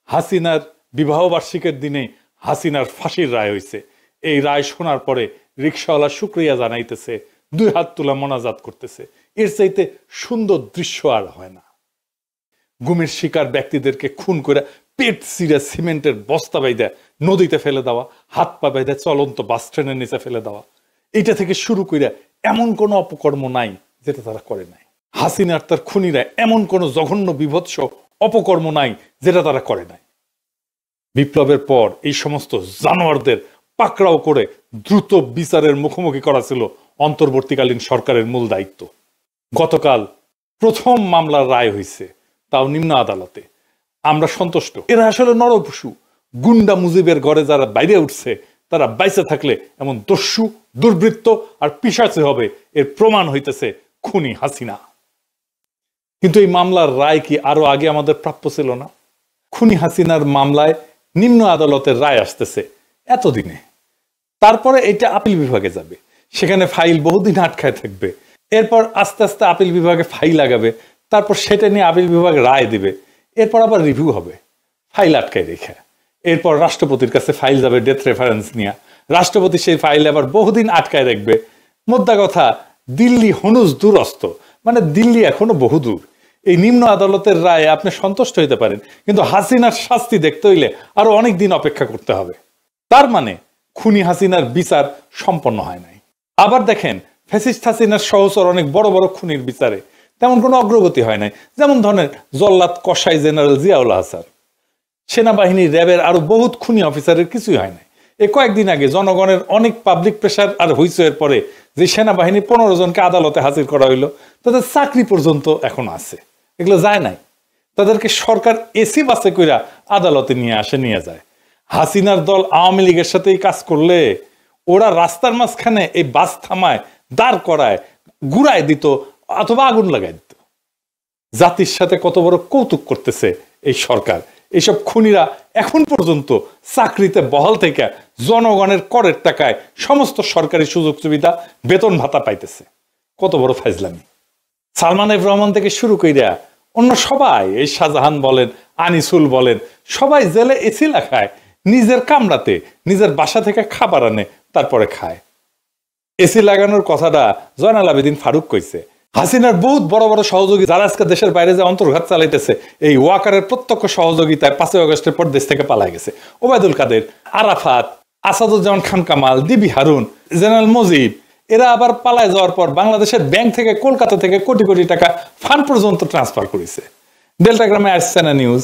হাসিনার বিবাহবার্ষিকীর দিনে হাসিনার ফাঁসির রায় হয়েছে। এই রায় শোনার পরে রিকশাওয়ালা শুক্রিয়া জানাইতেছে, 2 হাত তুলা মোনাজাত করতেছে। এর চাইতে সুন্দর দৃশ্য আর হয় না। গুমের শিকার ব্যক্তিদেরকে খুন করে পেট চিরে সিমেন্টের বস্তা বাইদা নদীতে ফেলে দেওয়া, হাত পা বাইদা চলন্ত বাস ট্রেনের নিচে ফেলে দেওয়া, এটা থেকে শুরু করে এমন কোনো অপকর্ম নাই যেটা তারা করে নাই। হাসিনার তার খুনিরা এমন কোনো জঘন্য বিভৎস অপকর্ম নাই যেটা তারা করে নাই। বিপ্লবের পর এই সমস্ত জানোয়ারদের পাকড়াও করে দ্রুত বিচারের মুখোমুখি করা ছিল অন্তর্বর্তীকালীন সরকারের মূল দায়িত্ব। গতকাল প্রথম মামলার রায় হয়েছে, তাও নিম্ন আদালতে। আমরা সন্তুষ্ট। এরা আসলে নরপশু। গুন্ডা মুজিবের ঘরে যারা বাইরে উঠছে তারা বাইসে থাকলে এমন দস্যু, দুর্বৃত্ত আর পিশাচে হবে, এর প্রমাণ হইতেছে খুনি হাসিনা। কিন্তু এই মামলার রায় কি আরো আগে আমাদের প্রাপ্য ছিল না? খুনি হাসিনার মামলায় নিম্ন আদালতের রায় আসতেছে এতদিনে, তারপরে এটা আপিল বিভাগে যাবে, সেখানে ফাইল বহুদিন আটকায় থাকবে। এরপর আস্তে আস্তে আপিল বিভাগে ফাইল লাগাবে, তারপর সেটা নিয়ে আপিল বিভাগ রায় দিবে, এরপর আবার রিভিউ হবে ফাইল আটকায় রেখে। এরপর রাষ্ট্রপতির কাছে ফাইল যাবে ডেথ রেফারেন্স নিয়ে, রাষ্ট্রপতি সেই ফাইল আবার বহুদিন আটকায় রাখবে। মোদ্দা কথা, দিল্লি হনুজ দূরস্থ, মানে দিল্লি এখনো বহুদূর। এই নিম্ন আদালতের রায়ে আপনি সন্তুষ্ট হইতে পারেন, কিন্তু হাসিনার শাস্তি দেখতে হইলে আরো অনেক দিন অপেক্ষা করতে হবে। তার মানে খুনি হাসিনার বিচার সম্পন্ন হয় নাই। আবার দেখেন, ফ্যাসিস্ট হাসিনার সহচর অনেক বড় বড় খুনির বিচারে তেমন কোনো অগ্রগতি হয় নাই। যেমন ধরেন জল্লাদ কসাই জেনারেল জিয়াউল হাসান, সেনাবাহিনী, র্যাবের আরো বহুত খুনি অফিসারের কিছুই হয় নাই। এই কয়েকদিন আগে জনগণের অনেক পাবলিক প্রেশার আর হুইসের পরে যে সেনাবাহিনী 15 জনকে আদালতে হাজির করা হইলো, তাদের চাকরি পর্যন্ত এখন আছে, এগুলো যায় নাই। তাদেরকে সরকার এসি বাসে কইরা আদালতে নিয়ে যায়। হাসিনার দল আওয়ামী লীগের সাথে এই কাজ করলে ওরা রাস্তার মাঝখানে এই বাস থামায়, দাঁড় করায়, গুড়ায় দিত অথবা আগুন লাগাই দিত। জাতির সাথে কত বড় কৌতুক করতেছে এই সরকার। এইসব খুনিরা এখন পর্যন্ত চাকরিতে বহাল থেকে জনগণের করের টাকায় সমস্ত সরকারি সুযোগ সুবিধা, বেতন ভাতা পাইতেছে। কত বড় ফাইজলামি! সালমান এফ রহমান থেকে শুরু কইরা অন্য সবাই, এই শাহজাহান বলেন, আনিসুল বলেন, সবাই জেলে এসি লাগায়, নিজের কামরাতে নিজের বাসা থেকে খাবার আনে, তারপরে খায়। এসি লাগানোর কথাটা জয়নাল আবেদিন ফারুক কইছে। হাসিনার বহুত বড় বড় সহযোগী যারা আজকে দেশের বাইরে যে অন্তর্ঘাত চালাইতেছে, এই ওয়াকারের প্রত্যক্ষ সহযোগিতায় 5 আগস্টের পর দেশ থেকে পালায় গেছে। ওবায়দুল কাদের, আরাফাত, আসাদুজ্জামান খান কামাল, ডিবি হারুন, জেনারেল মজিব, এরা আবার পালায় যাওয়ার পর বাংলাদেশের ব্যাংক থেকে, কলকাতা থেকে কোটি কোটি টাকা ফান্ড পর্যন্ত ট্রান্সফার করেছে। ডেল্টা গ্রামে আসছে না নিউজ,